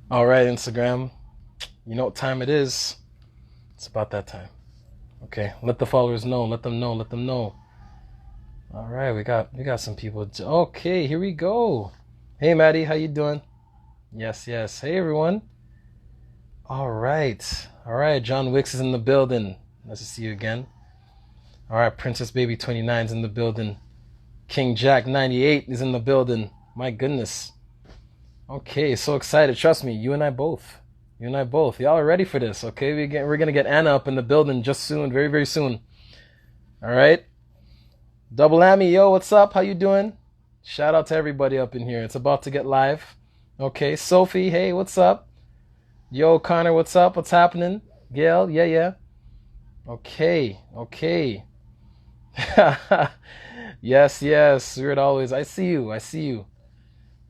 All right, Instagram. You know what time it is. It's about that time. Okay, let the followers know. Let them know. Let them know. All right, we got some people. Okay, here we go. Hey, Maddie, how you doing? Yes, yes. Hey, everyone. All right, all right. John Wicks is in the building. Nice to see you again. All right, Princess Baby 29 is in the building. King Jack 98 is in the building. My goodness. Okay, so excited. Trust me, you and I both. You and I both. Y'all are ready for this, okay? We're gonna get Anna up in the building just soon, very, very soon. All right? Double Amy, yo, what's up? How you doing? Shout out to everybody up in here. It's about to get live. Okay, Sophie, hey, what's up? Yo, Connor, what's up? What's happening? Gail, yeah, yeah. Okay, okay. Yes, yes, weird always. I see you. I see you.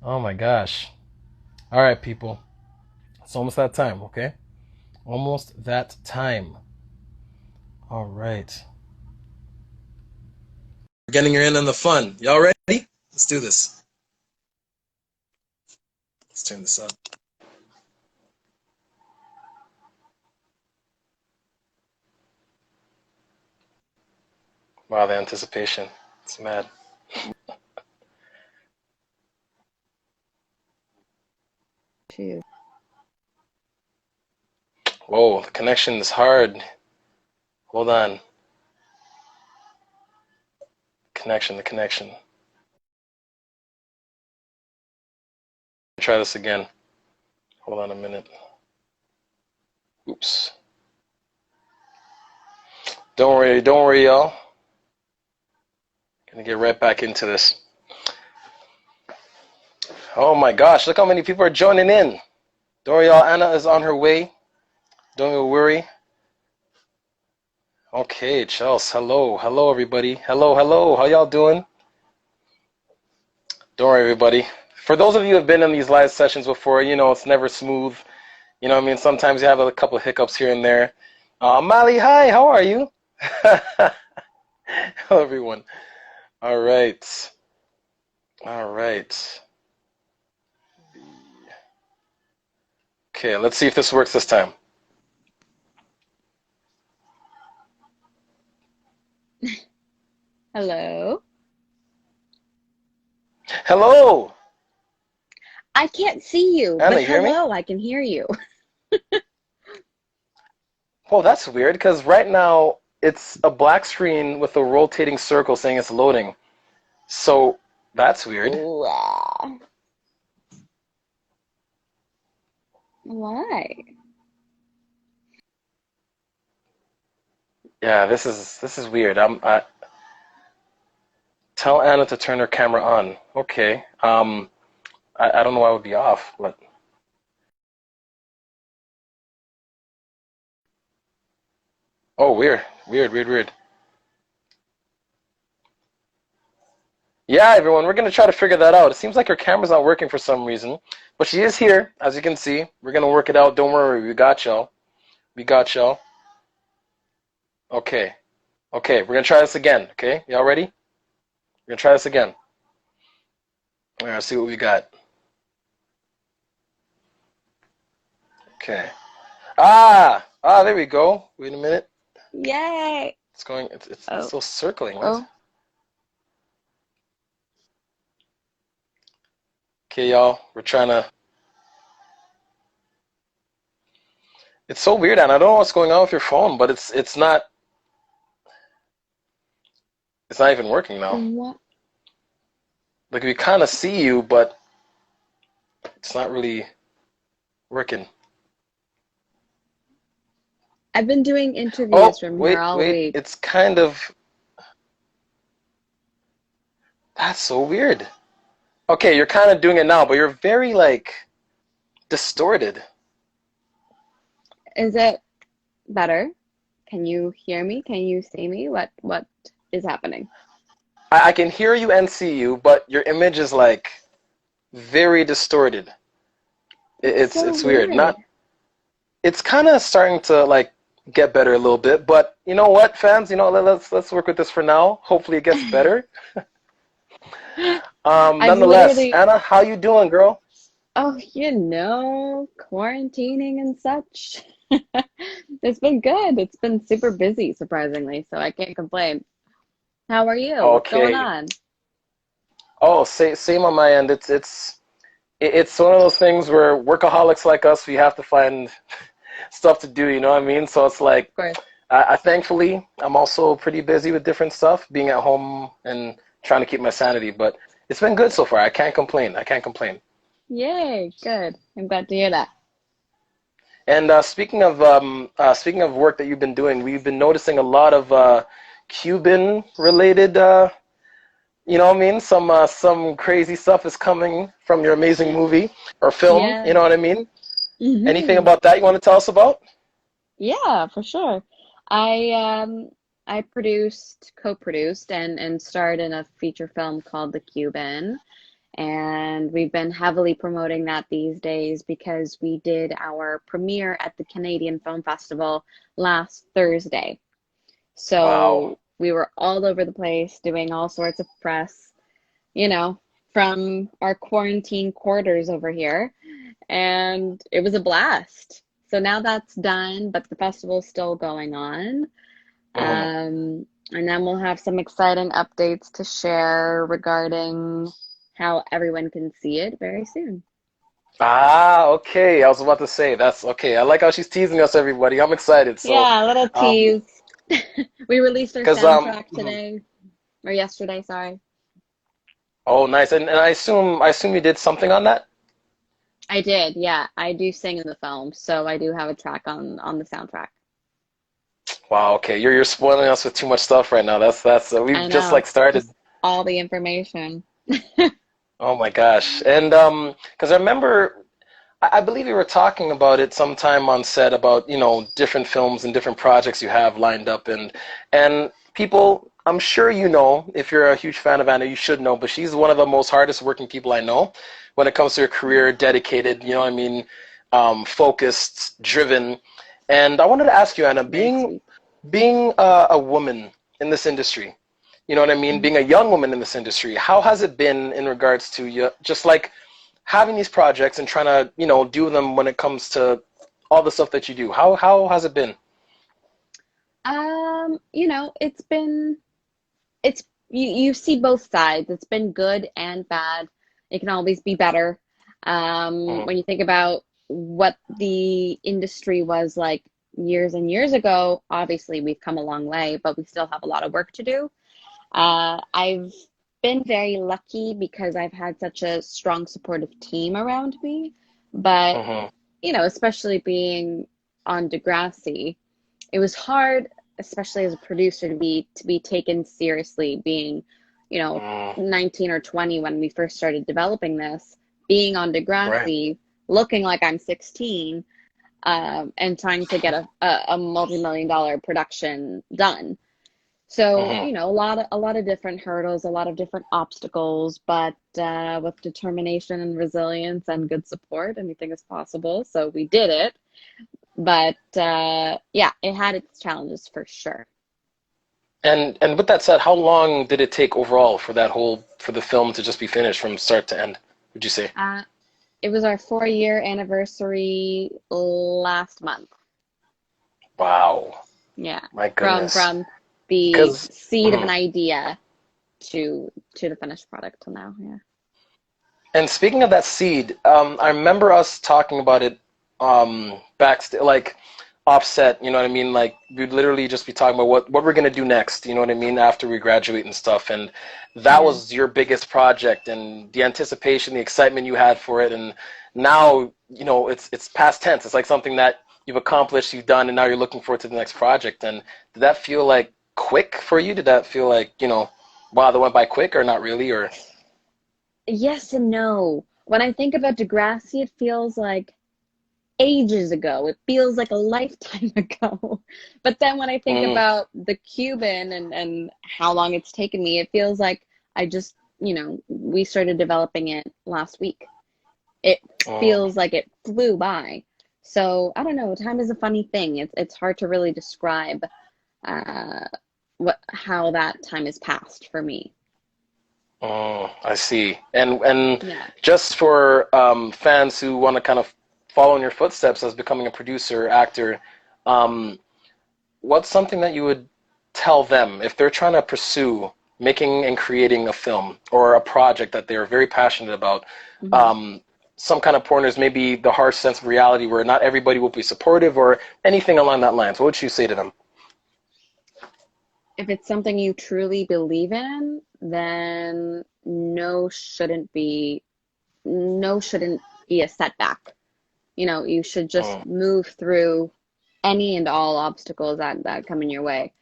Oh my gosh. All right, people. It's almost that time, okay? Almost that time. All right. We're getting her in on the fun. Y'all ready? Let's do this. Let's turn this up. Wow, the anticipation. It's mad. Too. Whoa, the connection is hard. Hold on. The connection. Try this again. Hold on a minute. Oops. Don't worry, y'all. Gonna get right back into this. Oh my gosh, look how many people are joining in. Don't worry, y'all. Anna is on her way. Don't you worry. Okay, Chels. Hello. Hello, everybody. Hello, hello. How y'all doing? Don't worry, everybody. For those of you who have been in these live sessions before, you know it's never smooth. You know what I mean? Sometimes you have a couple of hiccups here and there. Mali, hi. How are you? Hello, everyone. All right. All right. Okay, let's see if this works this time. Hello. Hello. I can't see you, Anna, but you hear me? hello, I can hear you. Well, that's weird because right now it's a black screen with a rotating circle saying it's loading. So that's weird. Wow. Why? Yeah, this is weird. I tell Anna to turn her camera on. Okay. I don't know why it would be off, but oh, weird, weird, weird, weird. Yeah, everyone, we're gonna try to figure that out. It seems like her camera's not working for some reason, but she is here, as you can see. We're gonna work it out. Don't worry, we got y'all. We got y'all. Okay, okay, we're gonna try this again. Okay, y'all ready? We're gonna try this again. All right, let's see what we got. Okay. There we go. Wait a minute. Yay. It's going. It's Oh, still circling. What? oh. Okay, y'all. We're trying to. It's so weird, and I don't know what's going on with your phone, but it's not even working now. What? Like we kind of see you, but it's not really working. I've been doing Oh, interviews from here wait, all wait. week. It's kind of. That's so weird. Okay, you're kind of doing it now, but you're very like distorted. Is it better? Can you hear me? Can you see me? What is happening? I can hear you and see you, but your image is like very distorted. So It's weird. weird. Not. It's kind of starting to like get better a little bit, but you know what, fans? You know, let's work with this for now. Hopefully, it gets better. I've Nonetheless, literally Anna, how you doing, girl? Oh, quarantining and such. It's been good. It's been super busy, surprisingly, so I can't complain. How are you? What's going Okay. on? Oh, same on my end. It's one of those things where workaholics like us, we have to find stuff to do. You know what I mean? So it's like, Of course. I thankfully I'm also pretty busy with different stuff, being at home and trying to keep my sanity. But it's been good so far. I can't complain. I can't complain. Yay, good. I'm glad to hear that. And speaking of work that you've been doing, we've been noticing a lot of Cuban related. You know what I mean? Some crazy stuff is coming from your amazing movie or film. You Yeah. know what I mean? Anything Hmm. about that you want to tell us about? Yeah, for sure. I produced, co-produced and starred in a feature film called The Cuban. And we've been heavily promoting that these days because we did our premiere at the Canadian Film Festival last Thursday. Wow. So we were all over the place doing all sorts of press, you know, from our quarantine quarters over here. And it was a blast. So now that's done, but the festival's still going on. Hmm. And then we'll have some exciting updates to share regarding how everyone can see it very soon. Ah, okay. I was about to say that's okay. I like how she's teasing us, everybody. I'm excited. So, Yeah, a little um, tease. We released our because soundtrack mhm. today, or yesterday, sorry. Oh, nice. And I assume you did something on that. I did, yeah. I do sing in the film, so I do have a track on the soundtrack. Wow. Okay. You're spoiling us with too much stuff right now. That's we've I just know, like started. just all the information. Oh my gosh. And because I remember, I believe you were talking about it sometime on set about, different films and different projects you have lined up and people, I'm sure you know, if you're a huge fan of Anna, you should know, but she's one of the most hardest working people I know when it comes to her career, dedicated, you know what I mean, focused, driven. And I wanted to ask you, Anna, Very being sweet. being a woman in this industry, you know what I mean, Mhm. being a young woman in this industry, how has it been in regards to you, just like having these projects and trying to, do them when it comes to all the stuff that you do? How has it been? It's been it's you see both sides. It's been good and bad. It can always be better. Hmm. When you think about what the industry was like years and years ago, obviously we've come a long way, but we still have a lot of work to do. I've been very lucky because I've had such a strong supportive team around me. But, Hmm. especially being on Degrassi, it was hard, especially as a producer, to be taken seriously, being, you know, Mm, 19 or 20 when we first started developing this, being on right. Degrassi, looking like I'm 16, and trying to get a multi-million dollar production done. So, Hmm. a lot of different hurdles, a lot of different obstacles, but with determination and resilience and good support, anything is possible. So we did it. But yeah, it had its challenges for sure. And with that said, how long did it take overall for the film to just be finished from start to end, would you say? Uh, it was our 4-year anniversary last month. Wow. Yeah, My from goodness. from the Because seed of an idea to the finished product till now. Yeah. And speaking of that seed, I remember us talking about it backstage, like offset, you know what I mean? Like we'd literally just be talking about what we're gonna do next, you know what I mean, after we graduate and stuff. And that Yeah. was your biggest project and the anticipation, the excitement you had for it. And now, it's past tense. It's like something that you've accomplished, you've done, and now you're looking forward to the next project. And did that feel like quick for you? Did that feel like, wow, that went by quick or not really? Or Yes and no. When I think about Degrassi, it feels like ages ago. It feels like a lifetime ago. But then when I think mm, about the Cuban and how long it's taken me, it feels like I just, we started developing it last week. It mm. feels like it flew by. So I don't know. Time is a funny thing. It's hard to really describe uh, how that time has passed for me. I see. And Yeah. just for fans who want to kind of follow in your footsteps as becoming a producer, actor, um, what's something that you would tell them if they're trying to pursue making and creating a film or a project that they're very passionate about? Hmm. Um, some kind of pointers, maybe the harsh sense of reality where not everybody will be supportive or anything along that lines. What would you say to them? If it's something you truly believe in, then no shouldn't be a setback. You should just Mm, move through any and all obstacles that come in your way.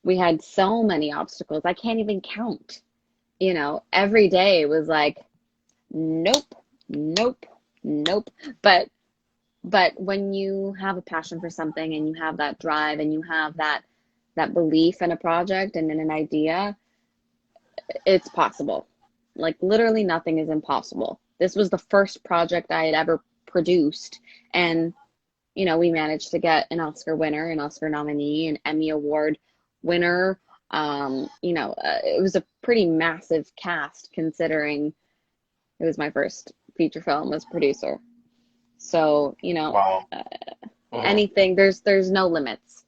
We had so many obstacles, I can't even count. Every day was like, nope, nope, nope. But but when you have a passion for something and you have that drive and you have that belief in a project and in an idea, it's possible. Like literally nothing is impossible. This was the first project I had ever produced, and we managed to get an Oscar winner, an Oscar nominee, an Emmy Award winner. It was a pretty massive cast considering it was my first feature film as producer. So, wow. Mhm. anything, there's no limits.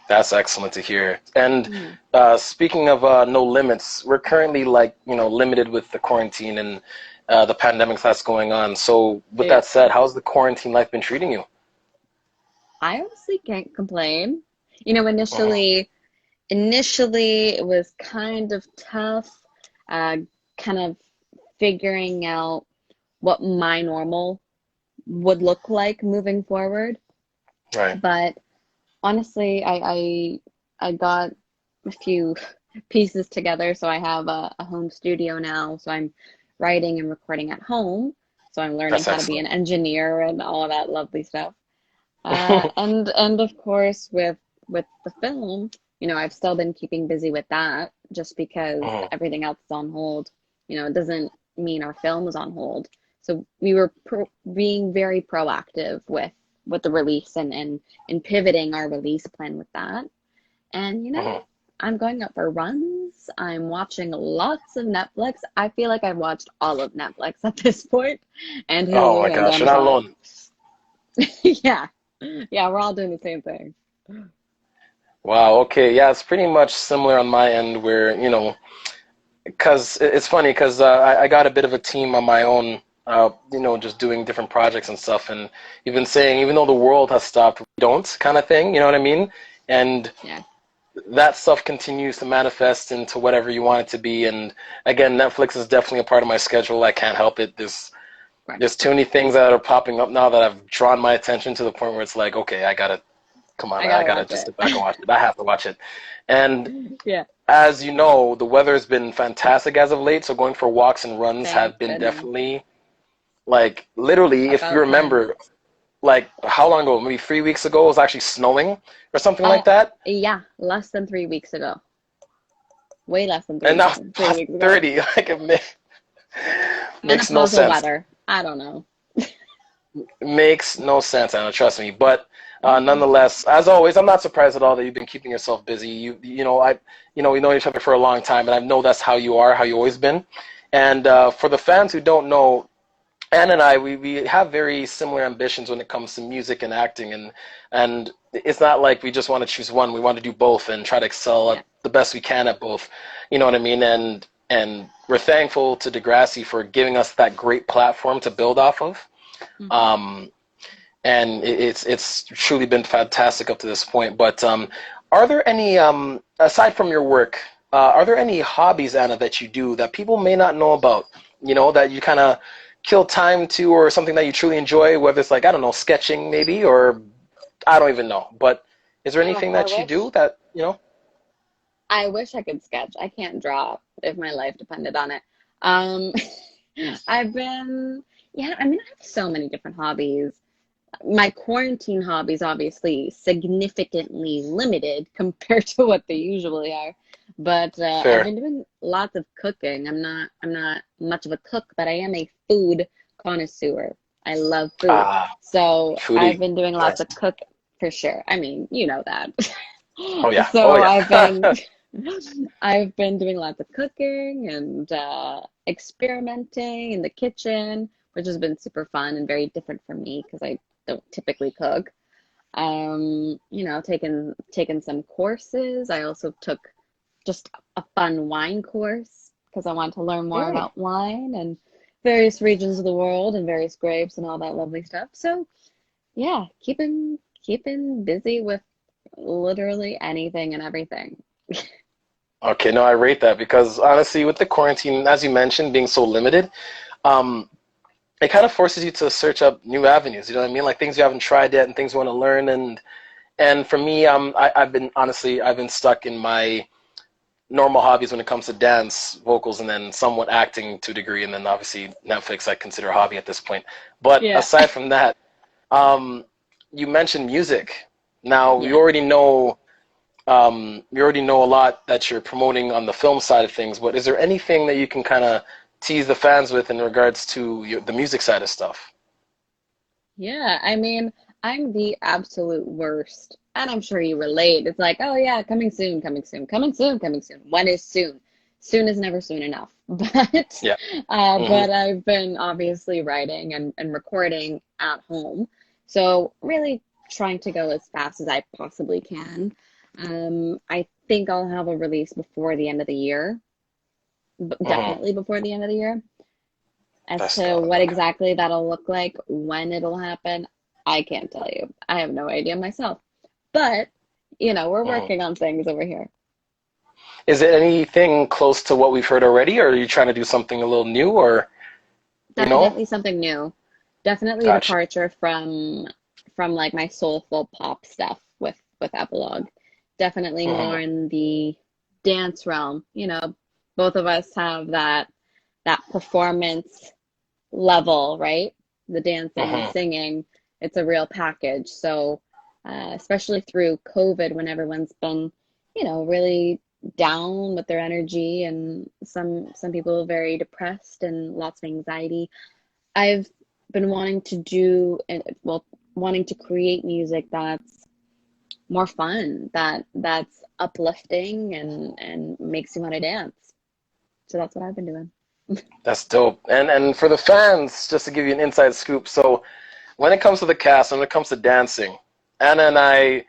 That's excellent to hear. And Yeah. speaking of no limits, we're currently like, limited with the quarantine and the pandemic that's going on. So with Yeah. that said, how's the quarantine life been treating you? I honestly can't complain. Hmm. Initially it was kind of tough, uh, kind of figuring out what my normal would look like moving forward. Right. But honestly, I got a few pieces together, so I have a home studio now. So I'm writing and recording at home. So I'm learning That's how to be an excellent. engineer and all of that lovely stuff. And of course with the film, I've still been keeping busy with that just because Mhm. everything else is on hold. It doesn't mean our film is on hold. So we were being very proactive with the release and pivoting our release plan with that. And Mhm. I'm going up for runs. I'm watching lots of Netflix. I feel like I've watched all of Netflix at this point, and Oh my Hulu and gosh, you're not Amazon. alone. Yeah. Yeah, we're all doing the same thing. Wow. Okay. Yeah, it's pretty much similar on my end where, because it's funny because I got a bit of a team on my own, just doing different projects and stuff. And even saying, even though the world has stopped, we don't kind of thing, you know what I mean? And Yeah. that stuff continues to manifest into whatever you want it to be. And again, Netflix is definitely a part of my schedule. I can't help it. Right. There's too many things that are popping up now that have drawn my attention to the point where it's like, okay, I gotta come on, I man, I gotta gotta watch just it. sit back and watch it. I have to watch it. And Yeah. as you know, the weather has been fantastic as of late, so going for walks and runs Thank have been goodness. definitely like literally, if you About time. remember, like how long ago? Maybe 3 weeks ago, it was actually snowing or something Uh, like that. yeah, less than 3 weeks ago. Way less than And three now weeks, three past weeks ago. 30, like makes no Menopausal sense. weather. I don't know. Makes no sense, Anna. Trust me. But nonetheless, as always, I'm not surprised at all that you've been keeping yourself busy. We know each other for a long time, and I know that's how you are, how you always been. And for the fans who don't know, Anne and I, we have very similar ambitions when it comes to music and acting, and it's not like we just want to choose one. We want to do both and try to excel Yeah. at the best we can at both. You know what I mean? And we're thankful to Degrassi for giving us that great platform to build off of. Hmm. Um, and it's truly been fantastic up to this point. But are there any aside from your work, are there any hobbies, Anna, that you do that people may not know about? That you kind of kill time to, or something that you truly enjoy, whether it's like I don't know, sketching maybe, or I don't even know. But is there Oh, anything that you do that you know? I wish I could sketch. I can't draw if my life depended on it. Um, I've been, yeah, I mean, I have so many different hobbies. My quarantine hobbies obviously significantly limited compared to what they usually are. But I've Fair. been doing lots of cooking. I'm not much of a cook, but I am a food connoisseur. I love food. Ah, So I've foodie. been doing lots Nice. of cook for sure. I mean, you know that. Oh yeah. Oh So I've been yeah. I've been doing lots of cooking and experimenting in the kitchen, which has been super fun and very different from me because I don't typically cook. Taken some courses. I also took just a fun wine course because I wanted to learn more Mm. about wine and various regions of the world and various grapes and all that lovely stuff. So yeah, keeping busy with literally anything and everything. Okay, no, I rate that because honestly, with the quarantine, as you mentioned, being so limited, um, it kind of forces you to search up new avenues. You know what I mean? Like things you haven't tried yet and things you want to learn. And for me, I've been stuck in my normal hobbies when it comes to dance, vocals, and then somewhat acting to a degree, and then obviously Netflix I consider a hobby at this point. But Yeah, aside from that, um, you mentioned music. Now yeah. we already know a lot that you're promoting on the film side of things. But is there anything that you can kind of tease the fans with in regards to the music side of stuff? Yeah, I mean, I'm the absolute worst. And I'm sure you relate. It's like, oh yeah, coming soon, coming soon, coming soon, coming soon. When is soon? Soon is never soon enough. But Yeah. Hmm. but I've been obviously writing and recording at home. So really trying to go as fast as I possibly can. I think I'll have a release before the end of the year, Hmm. definitely before the end of the year. As That's to dope. what Okay. exactly that'll look like, when it'll happen, I can't tell you. I have no idea myself. But, we're Hmm. working on things over here. Is it anything close to what we've heard already, or are you trying to do something a little new, or you know? Definitely something new. Definitely a Gotcha. departure from like my soulful pop stuff with Epilogue. Definitely Hmm. more in the dance realm. Both of us have that performance level, right? The dancing and Hmm. singing, it's a real package. So, especially through COVID, when everyone's been, really down with their energy, and some people very depressed and lots of anxiety, I've been wanting to wanting to create music that's more fun, that's uplifting and makes you want to dance. So that's what I've been doing. That's dope. And for the fans, just to give you an inside scoop, so when it comes to the cast, when it comes to dancing, Anna and I,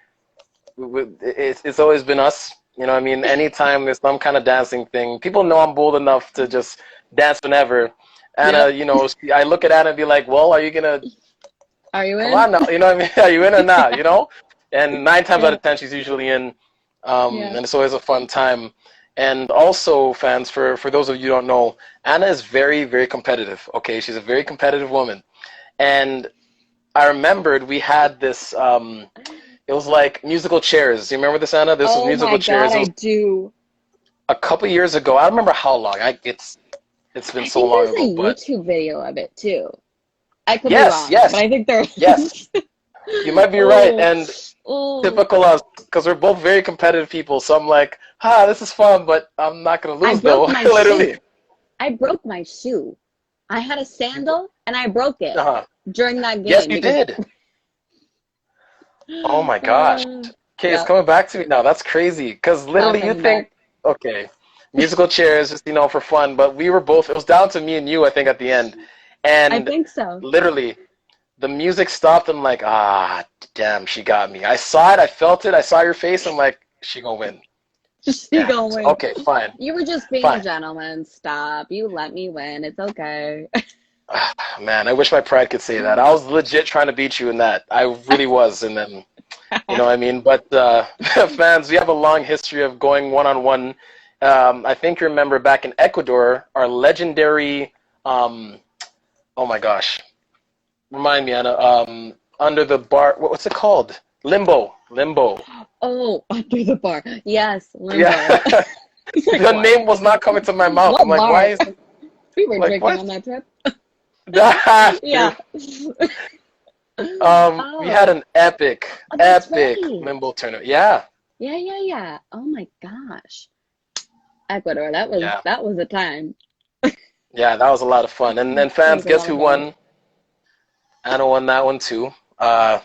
it's always been us. You know what I mean? Anytime there's some kind of dancing thing, people know I'm bold enough to just dance whenever. Anna, Yep. you know, I look at Anna and be like, well, are you gonna Are you come in? on now? You know what I mean? Are you in or not? You know? And nine times out Yeah. of ten, she's usually in. Yeah. And it's always a fun time. And also, fans, for those of you who don't know, Anna is very, very competitive. Okay, she's a very competitive woman. And I remembered we had this. It was like musical chairs. Do you remember this, Anna? This was Oh my musical God, chairs. It I was do. a couple years ago. I don't remember how long. It's been I so think long there's a ago. But YouTube video of it too. I could be yes, wrong, but yes, I think there yes. is. You might be right. Oh, And oh. typical us, because we're both very competitive people. So I'm like, this is fun, but I'm not gonna I lose broke though. my Literally. shoe. I broke my shoe. I had a You, bro- sandal and I broke it uh-huh. during that Yes, game you because did. Oh my gosh. uh, Okay, it's yeah, coming back to me now. That's crazy. Because it's all literally, you coming back. think, okay, musical chairs, just for fun. But we were both. It was down to me and you, I think, at the end. I And think so. literally, the music stopped. I'm like, damn, she got me. I saw it. I felt it. I saw your face. I'm like, she gonna win. She Damn gonna it. win. Okay, fine, You were just being a fine. gentleman. Stop. You let me win. It's okay. Man, I wish my pride could say that. I was legit trying to beat you in that. I really was. And then, you know what I mean? But fans, we have a long history of going one on one. I think you remember back in Ecuador, our legendary, um, oh my gosh, remind me, Anna, under the bar, what's it called? Limbo. Limbo. Oh, under the bar. Yes, Yeah. limbo. Like The what? name was not coming to my mouth. I'm What like, why bar? is, We were like, drinking what? on that trip. After. Yeah. We had Oh, an epic, oh, that's epic right. limbo tournament. Yeah. Yeah, yeah, yeah. Oh my gosh. Ecuador, that was Yeah. that was a time. Yeah, that was a lot of fun. And That fans, was a guess lot who of vibes. won? Anna won that one too. I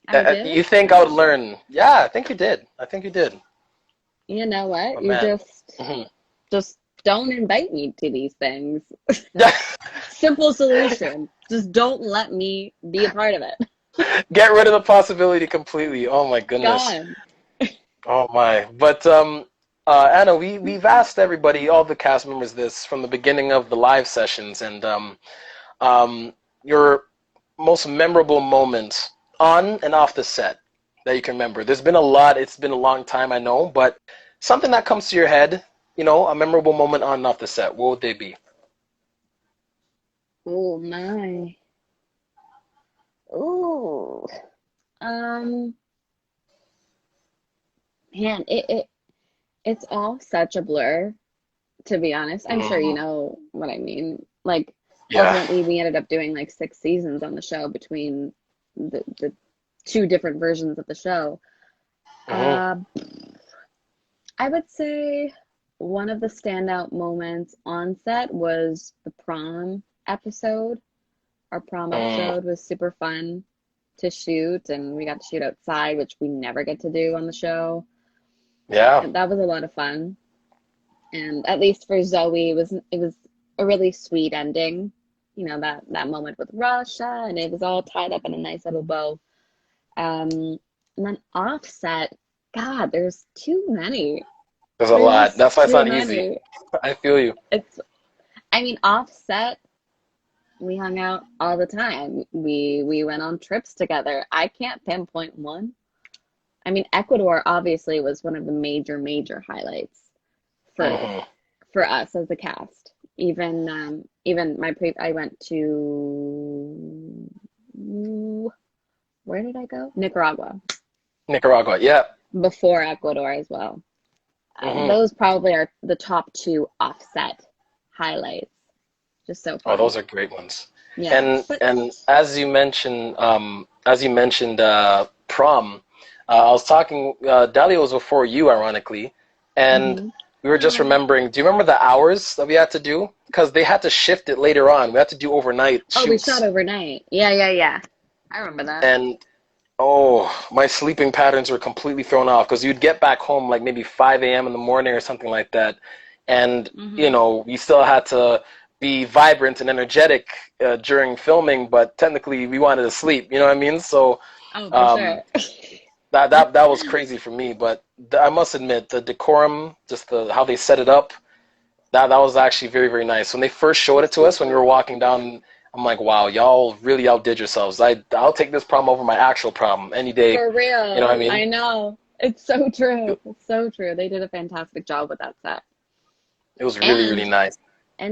did? You think I would learn? Yeah, I think you did. I think you did. You know Oh what? You man. just don't invite me to these things. Simple solution. Just don't let me be a part of it. Get rid of the possibility completely. Oh my goodness. Gone. Oh my. But Anna, we've asked everybody, all the cast members, this from the beginning of the live sessions, and your most memorable moment on and off the set that you can remember. There's been a lot. It's been a long time, I know, but something that comes to your head, a memorable moment on and off the set. What would they be? Oh my. Oh. Um, man, it's all such a blur, to be honest. I'm sure you Mhm. know what I mean. Like, Yeah. ultimately, we ended up doing like 6 seasons on the show between the two different versions of the show. Hmm. Uh, I would say one of the standout moments on set was the prom episode. Our prom Mm. episode was super fun to shoot, and we got to shoot outside, which we never get to do on the show. Yeah. And that was a lot of fun. And at least for Zoe, it was a really sweet ending. You know, that moment with Russia, and it was all tied up in a nice little bow. And then offset, God, there's too many. There's a lot. There's That's why it's too not easy. many. I feel you. It's, I mean, offset, we hung out all the time. We went on trips together. I can't pinpoint one. I mean, Ecuador obviously was one of the major highlights for Hmm. for us as a cast. Even I went to, where did I go? Nicaragua Nicaragua. Yeah. before Ecuador as well. Hmm. Those probably are the top two offset highlights. Just so Oh, fun. those are great ones. Yeah, but And as you mentioned, prom. I was talking. Dalia was before you, ironically, and mhm. we were just Oh, remembering. Do you remember the hours that we had to do? Because they had to shift it later on. We had to do overnight oh, we shot shoots, overnight. Yeah. I remember that. and oh, my sleeping patterns were completely thrown off because you'd get back home like maybe 5 a.m. in the morning or something like that. And, Hmm. you still had to be vibrant and energetic during filming, but technically we wanted to sleep, you know what I mean? So Oh, for um, sure. that was crazy for me. But I must admit, the decorum, just how they set it up, that was actually very, very nice. When they first showed it to us, when we were walking down, I'm like, wow, y'all really outdid yourselves. I'll take this problem over my actual problem any day. For You know what I real. mean? I know. It's so true. It's so true. They did a fantastic job with that set. It was really, really And nice.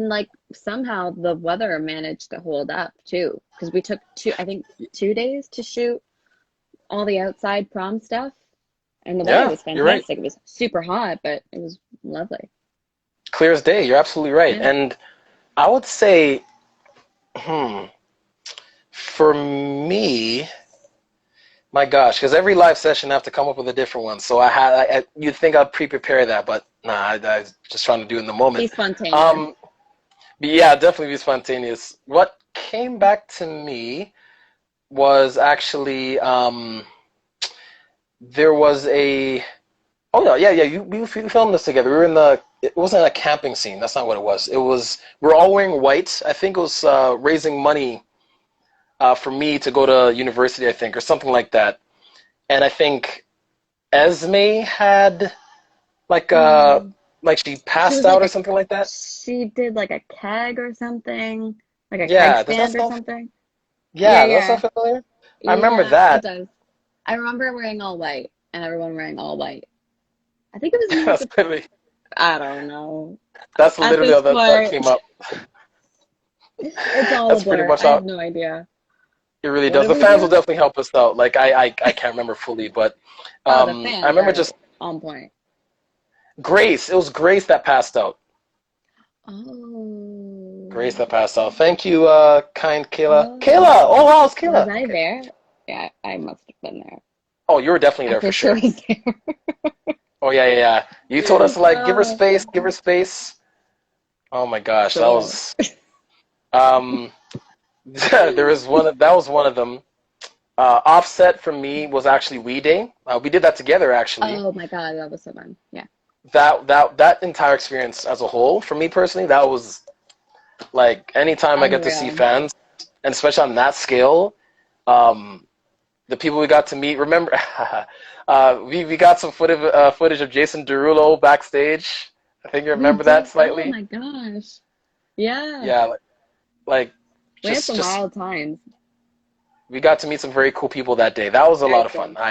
like somehow the weather managed to hold up too, because we took I think 2 days to shoot all the outside prom stuff, and the weather Yeah, was you're right. fantastic. It was super hot, but it was lovely. Clear as day. You're absolutely right. Yeah. And I would say, hmm, for me, my gosh, because every live session I have to come up with a different one. So you'd think I'd pre-prepare that, but nah, I was just trying to do it in the Be moment. spontaneous. Um, but yeah, definitely be spontaneous. What came back to me was actually there was a oh yeah. We filmed this together. We were in the it wasn't a camping scene. That's not what it was. It was we're all wearing white. I think it was raising money for me to go to university. I think or something like that. And I think Esme had like Mm. like she She passed was out like or something like that. she did like a keg or something, like a keg Yeah, does that stand or sound? something. Yeah, Yeah, does that yeah, sound familiar? I remember yeah, it that. does. I remember wearing all white and everyone wearing all white. I think it was more of That's the, literally I don't know. that's At literally this how that point, came up. it's all a That's pretty blur. much I have how no idea. it really What does. did The we fans will do? definitely help us out. Like I can't remember fully, but Oh, the I fans remember are just on point. Grace. It was Grace that passed out. Grace Oh, that passed out. Thank you, kind Kayla. Kayla! oh. Oh wow, it's Was Kayla. I Okay. there? Yeah, I must have been there. Oh, you were definitely I there for for sure sure. was there. Oh yeah. You told us to like give her Oh, space, give her space. Oh my gosh, that sure. was um there was that was one of them. Offset from me was actually We Day. We did that together actually. Oh my God, that was so fun. Yeah. that entire experience as a whole, for me personally, that was like anytime I get to see Unreal. fans, and especially on that scale, um, the people we got to meet. Remember, we got some footage of Jason Derulo backstage. I think you We remember that did. Oh slightly. my gosh. Yeah. Yeah, like We had some just wild times. we got to meet some very cool people that day. That was a Very lot of fun. cool.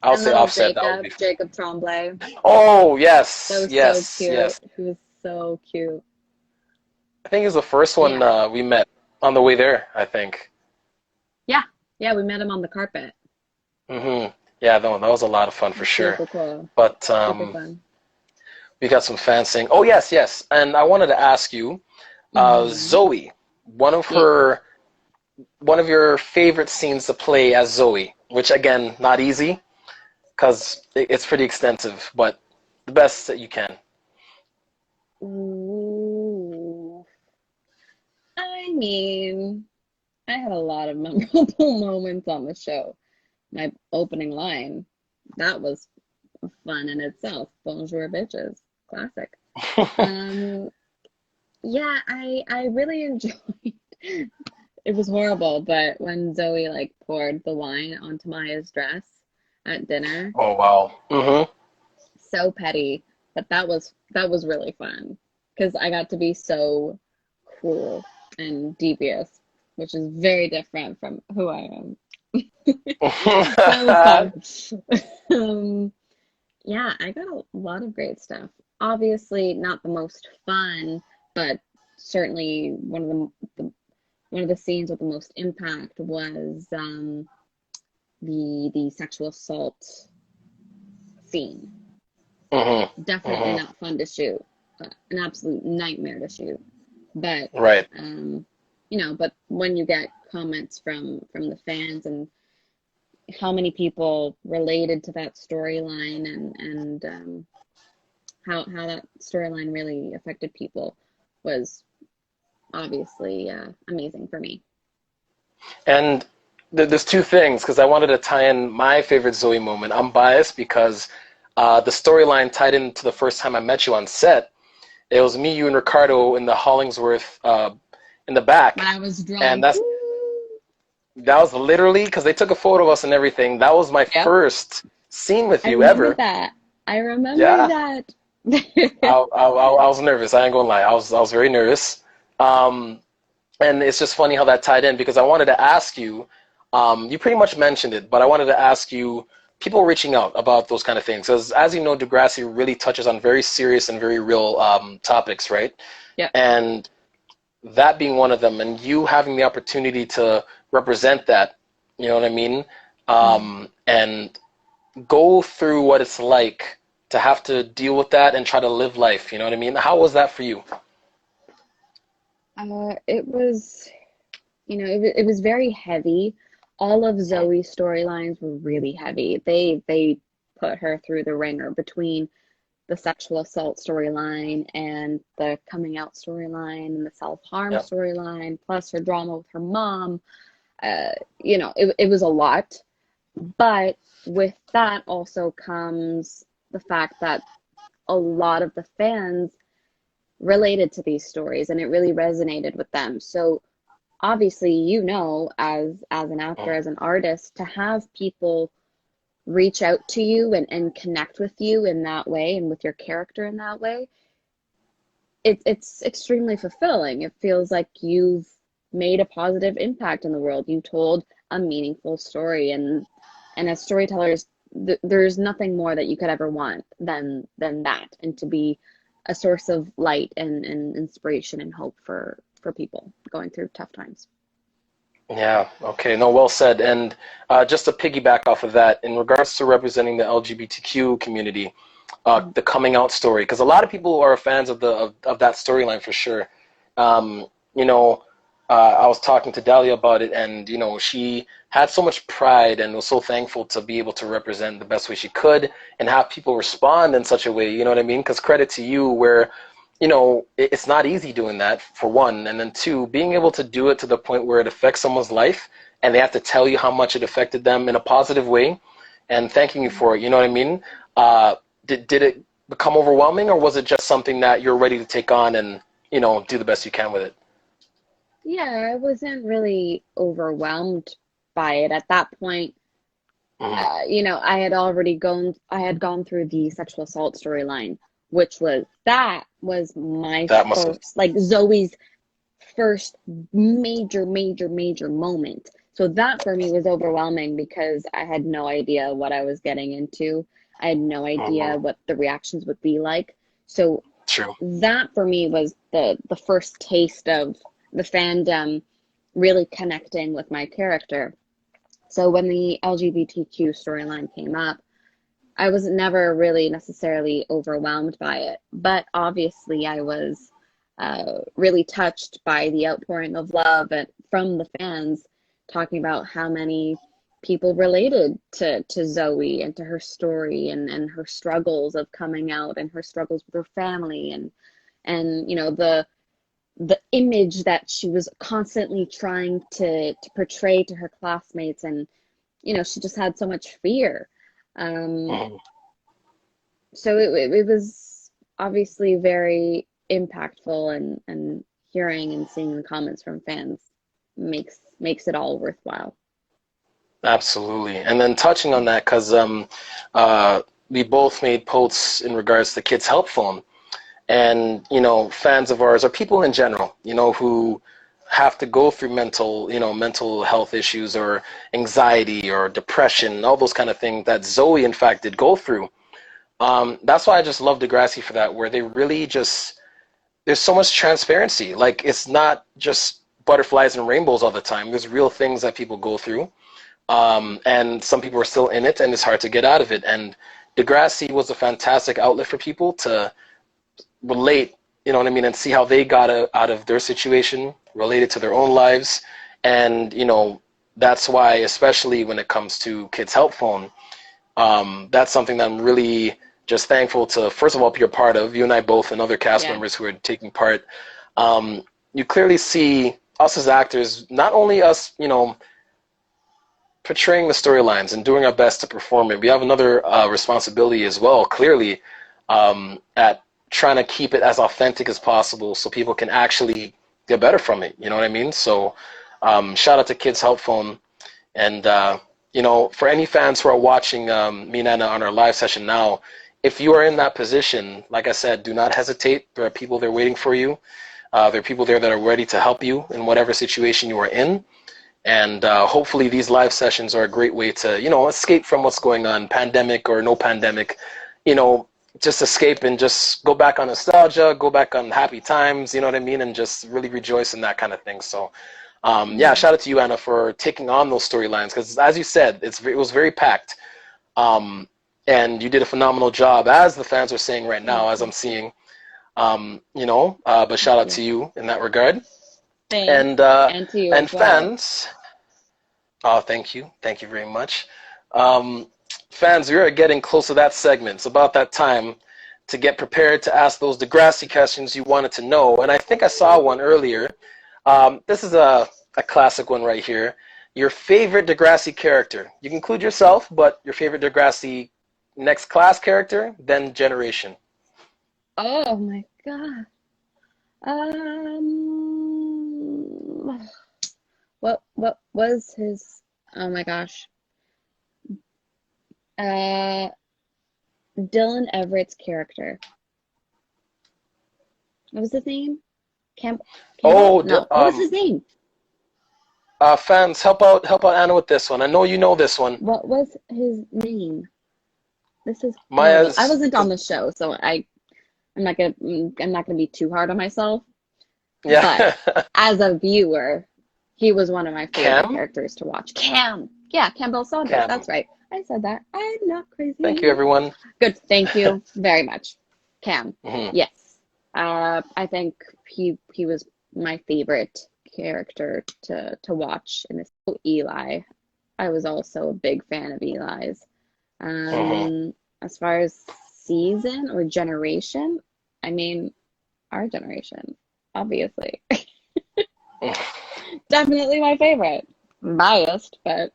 I'll And say little offset that would Jacob, be fun. Jacob Tremblay. Oh That yes, was so yes, cute. yes. He was so cute. I think he's the first one Yeah. we met on the way there, I think. Yeah. Yeah, we met him on the carpet. Yeah, no, that was a lot of fun for sure. Super cool. But Super fun. we got some fans saying, "Oh yes, yes," and I wanted to ask you, Hmm. Zoe, one of Yeah. her, one of your favorite scenes to play as Zoe, which again, not easy because it's pretty extensive, but the best that you can. Ooh. I mean, I had a lot of memorable moments on the show. My opening line, that was fun in itself. Bonjour, bitches. Classic. Um, yeah, I really enjoyed. It was horrible, but when Zoe like poured the wine onto Maya's dress at dinner, Oh wow. so petty, but that was really fun because I got to be so cruel and devious, which is very different from who I am. That was fun. Um, yeah, I got a lot of great stuff. Obviously, not the most fun, but certainly one of the scenes with the most impact was the sexual assault scene. hmm Definitely hmm not fun to shoot, an absolute nightmare to shoot. But Right. um, but when you get comments from the fans and how many people related to that storyline and how that storyline really affected people was obviously amazing for me. And there's two things because I wanted to tie in my favorite Zoe moment. I'm biased because the storyline tied into the first time I met you on set. It was me, you, and Ricardo in the Hollingsworth in the When back, I was and drunk. that was literally because they took a photo of us and everything. That was my Yep. first scene with I you remember ever. that. I remember Yeah, that. I was nervous. I ain't gonna lie. I was very nervous. Um, and it's just funny how that tied in because I wanted to ask you. You pretty much mentioned it, but I wanted to ask you. People reaching out about those kind of things, as you know, Degrassi really touches on very serious and very real topics, right? Yep. And that being one of them, and you having the opportunity to represent that, you know what I mean? And go through what it's like to have to deal with that and try to live life, you know what I mean? How was that for you? It was, it was very heavy. All of Zoe's storylines were really heavy. They put her through the ringer between the sexual assault storyline and the coming out storyline and the self-harm Yeah. storyline, plus her drama with her mom. It was a lot. But with that also comes the fact that a lot of the fans related to these stories and it really resonated with them. So obviously, as an actor, as an artist, to have people reach out to you and connect with you in that way and with your character in that way, it's extremely fulfilling. It feels like you've made a positive impact in the world. You told a meaningful story, and as storytellers, there's nothing more that you could ever want than that, and to be a source of light and inspiration and hope for people going through tough times. Yeah, okay, no, well said. And just to piggyback off of that, in regards to representing the LGBTQ community, Mm. the coming out story, because a lot of people are fans of that storyline for sure. Um, you know, I was talking to Dahlia about it, and she had so much pride and was so thankful to be able to represent the best way she could and have people respond in such a way. You know what I mean? Because credit to you, where it's not easy doing that for one, and then two, being able to do it to the point where it affects someone's life, and they have to tell you how much it affected them in a positive way, and thanking you for it. You know what I mean? Did it become overwhelming, or was it just something that you're ready to take on and, do the best you can with it? Yeah, I wasn't really overwhelmed by it at that point. Mhm. I had gone through the sexual assault storyline, that was my That must have. first, like Zoe's first major, major, major moment. So that for me was overwhelming because I had no idea what I was getting into. I had no idea Mhm. what the reactions would be like. So True. that for me was the first taste of the fandom really connecting with my character. So when the LGBTQ storyline came up, I was never really necessarily overwhelmed by it, but obviously I was really touched by the outpouring of love from the fans, talking about how many people related to Zoe and to her story and her struggles of coming out and her struggles with her family and the image that she was constantly trying to portray to her classmates, and she just had so much fear. Um, Mhm. so it was obviously very impactful, and hearing and seeing the comments from fans makes it all worthwhile. Absolutely. And then touching on that, because uh, we both made posts in regards to Kids Help Phone, and fans of ours, or people in general, who have to go through mental health issues or anxiety or depression, all those kind of things that Zoe in fact did go through. That's why I just love Degrassi for that, where they really just, there's so much transparency. Like, it's not just butterflies and rainbows all the time. There's real things that people go through, and some people are still in it, and it's hard to get out of it. And Degrassi was a fantastic outlet for people to relate, and see how they got out of their situation, relate it to their own lives. And, that's why, especially when it comes to Kids Help Phone, that's something that I'm really just thankful to, first of all, be a part of, you and I both, and other cast Yeah. members who are taking part. You clearly see us as actors, not only us, portraying the storylines and doing our best to perform it. We have another responsibility as well, clearly, at trying to keep it as authentic as possible so people can actually get better from it. You know what I mean? So shout out to Kids Help Phone. And, for any fans who are watching me and Anna on our live session now, if you are in that position, like I said, do not hesitate. There are people there waiting for you. There are people there that are ready to help you in whatever situation you are in. And hopefully these live sessions are a great way to, escape from what's going on, pandemic or no pandemic, you know, just escape and just go back on nostalgia, go back on happy times, you know what I mean? And just really rejoice in that kind of thing. So, yeah, Yeah. shout out to you, Anna, for taking on those storylines. Because as you said, it was very packed. Um, and you did a phenomenal job, as the fans are saying right Thank now, as you. I'm seeing, but Thank shout out you. to you in that regard. Thanks. And, And to you and as well. fans, oh, thank you. Thank you very much. Um, Fans, we are getting close to that segment. It's about that time to get prepared to ask those Degrassi questions you wanted to know. And I think I saw one earlier. This is a classic one right here. Your favorite Degrassi character. You can include yourself, but your favorite Degrassi next class character, then generation. Oh my God. What was his? Oh my gosh. Uh, Dylan Everett's character. What was his name? Campbell? Oh, No. What was his name? fans, help out Anna with this one. I know you know this one. What was his name? This is horrible. I Maya's, wasn't on the show, so I'm not gonna be too hard on myself. But yeah, as a viewer, he was one of my favorite Cam, characters to watch. Cam. Yeah, Campbell Saunders. Cam. That's right. I said that. I'm not Thank you, crazy. everyone. Good. Thank you very much. Cam. Hmm. Yes. I think he was my favorite character to watch in this. Oh, Eli. I was also a big fan of Eli's. Hmm. As far as season or generation, I mean, our generation, obviously. Definitely my favorite. Biased, but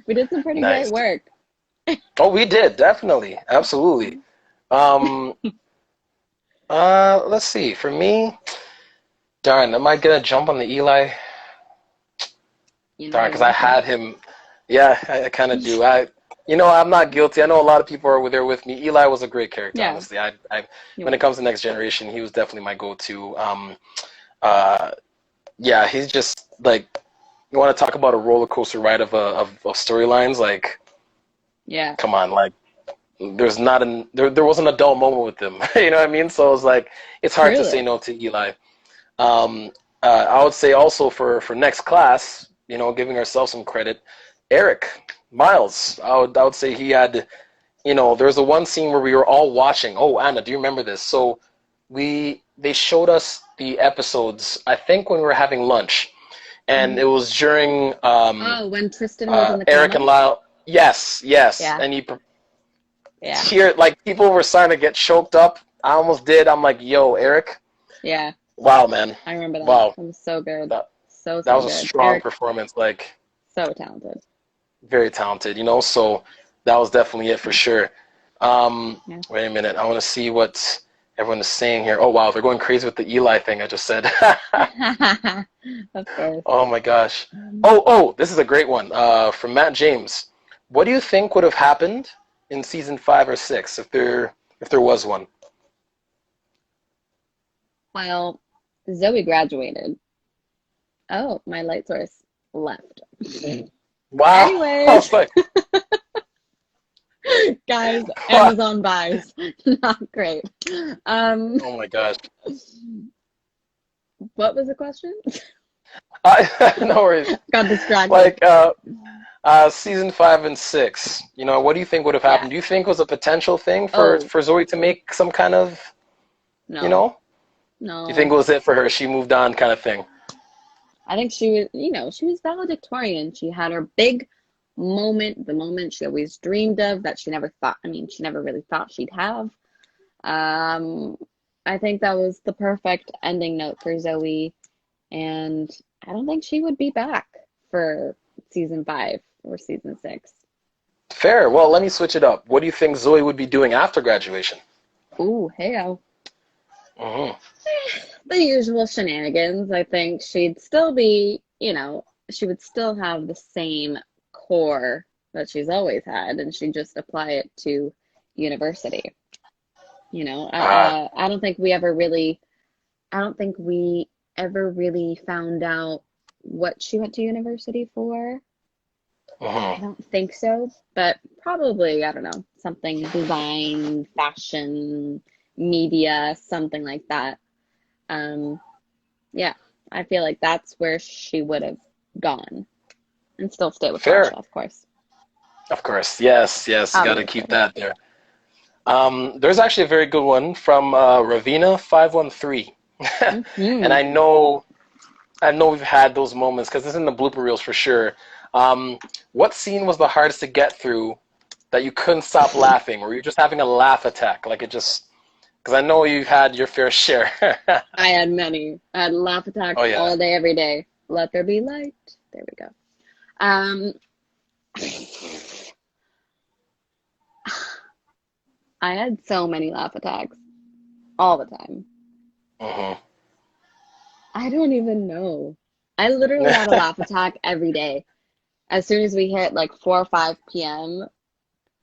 we did some pretty great Nice. work. Oh, we did, definitely. Absolutely. Um, let's see. For me, darn, am I gonna jump on the Eli? You know Darn, you because I want to. had him. Yeah, I kind of do. I'm not guilty. I know a lot of people are there with me. Eli was a great character, Yeah, honestly. he When it was. comes to Next Generation, he was definitely my go-to. Uh, yeah, he's just like you want to talk about a roller coaster ride of storylines. Like, Yeah, come on, like there wasn't a dull moment with him. You know what I mean? So it was like it's hard to say truly. no to Eli. Um, I would say also for next class, giving ourselves some credit, Eric Miles. I would say he had, there was a one scene where we were all watching. Oh, Anna, do you remember this? So they showed us the episodes. I think when we were having lunch, and Hmm. it was during Oh, when Tristan was in the Eric and coma? Lyle. Yes, yes, Yeah, and he yeah, here like people were starting to get choked up. I almost did. I'm like, yo, Eric. yeah. Wow, man. I remember that. Wow. It was so good. That So, that so was a good. strong Eric, performance. Like so talented. very talented, So that was definitely it for sure. Yeah. Wait a minute. I want to see what everyone is saying here. Oh wow, they're going crazy with the Eli thing I just said. Of course. Oh my gosh. Oh, this is a great one. From Matt James. What do you think would have happened in season 5 or 6 if there was one? Well, Zoe graduated. Oh, my light source left. Wow. I Anyways, was like, guys, what? Amazon buys. Not great. Um, Oh my gosh. what was the question? No worries. Got distracted. Like season 5 and 6. What do you think would have Yeah. happened? Do you think it was a potential thing for Oh, for Zoe to make some kind of, you no, know? Do you think no. it was it for her? She moved on, kind of thing. I think she was, she was valedictorian. She had her big moment, the moment she always dreamed of that she never thought, she never really thought she'd have. Um, I think that was the perfect ending note for Zoe, and I don't think she would be back for season 5 or season 6. Fair. Well, let me switch it up. What do you think Zoe would be doing after graduation? Ooh, hey, Hmm. the usual shenanigans. I think she'd still be, she would still have the same core that she's always had, and she'd just apply it to university. Ah. I don't think we ever really, I don't think we ever really found out what she went to university for. Hmm. I don't think so, but probably, I don't know, something design, fashion, media, something like that. Um, Yeah, I feel like that's where she would have gone and still stay with Fair. Golja, of course. Of course. Yes, yes. Got to keep Obviously. that there. There's actually a very good one from Ravina513, and Hmm. I know we've had those moments because it's in the blooper reels for sure. What scene was the hardest to get through that you couldn't stop laughing, or you're just having a laugh attack? Like it just, because I know you've had your fair share. I had many. I had laugh attacks Oh yeah, all day, every day. Let there be light. There we go. Um, I had so many laugh attacks all the time. hmm. I don't even know. I literally had a laugh attack every day. As soon as we hit like 4 or 5 p.m.,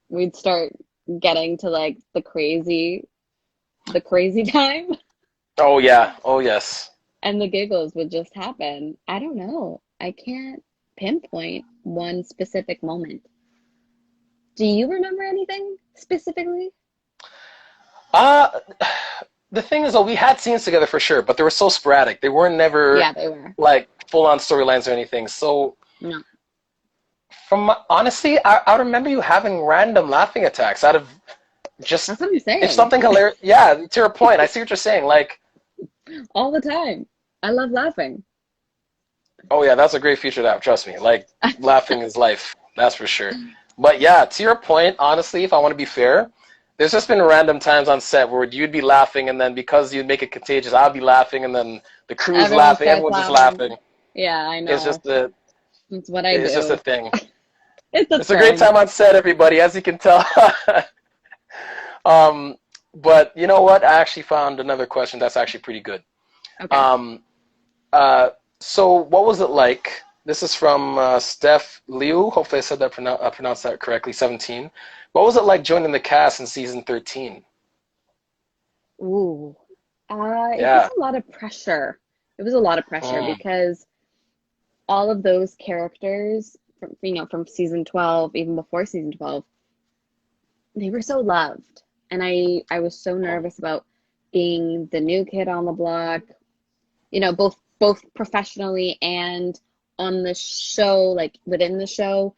we'd start getting to like the crazy time. Oh yeah, oh yes. And the giggles would just happen. I don't know. I can't pinpoint one specific moment. Do you remember anything specifically? Uh, the thing is, though, we had scenes together for sure, but they were so sporadic. They weren't never Yeah, they were. like full on storylines or anything. So No, honestly, I remember you having random laughing attacks out of just that's what I'm if saying. something hilarious. Yeah, to your point, I see what you're saying. Like, All the time. I love laughing. oh yeah, that's a great feature to have. Trust me. Like, laughing is life. That's for sure. But yeah, to your point, honestly, if I want to be fair, there's just been random times on set where you'd be laughing, and then because you'd make it contagious, I'll be laughing, and then the crew's Everyone laughing, starts everyone's just laughing. laughing. Yeah, I It's know. just a, It's what I it's just a do. thing. It's a It's a great thing. time on set, everybody, as you can tell. um, But you know what? I actually found another question that's actually pretty good. Okay. Um, so what was it like? This is from Steph Liu. Hopefully I said that pronounced that correctly. 17. What was it like joining the cast in season 13? Ooh. It was Yeah. a lot of pressure. It was a lot of pressure Mm, because all of those characters from, from season 12, even before season 12, they were so loved. And I was so mm, nervous about being the new kid on the block, both professionally and on the show, like within the show.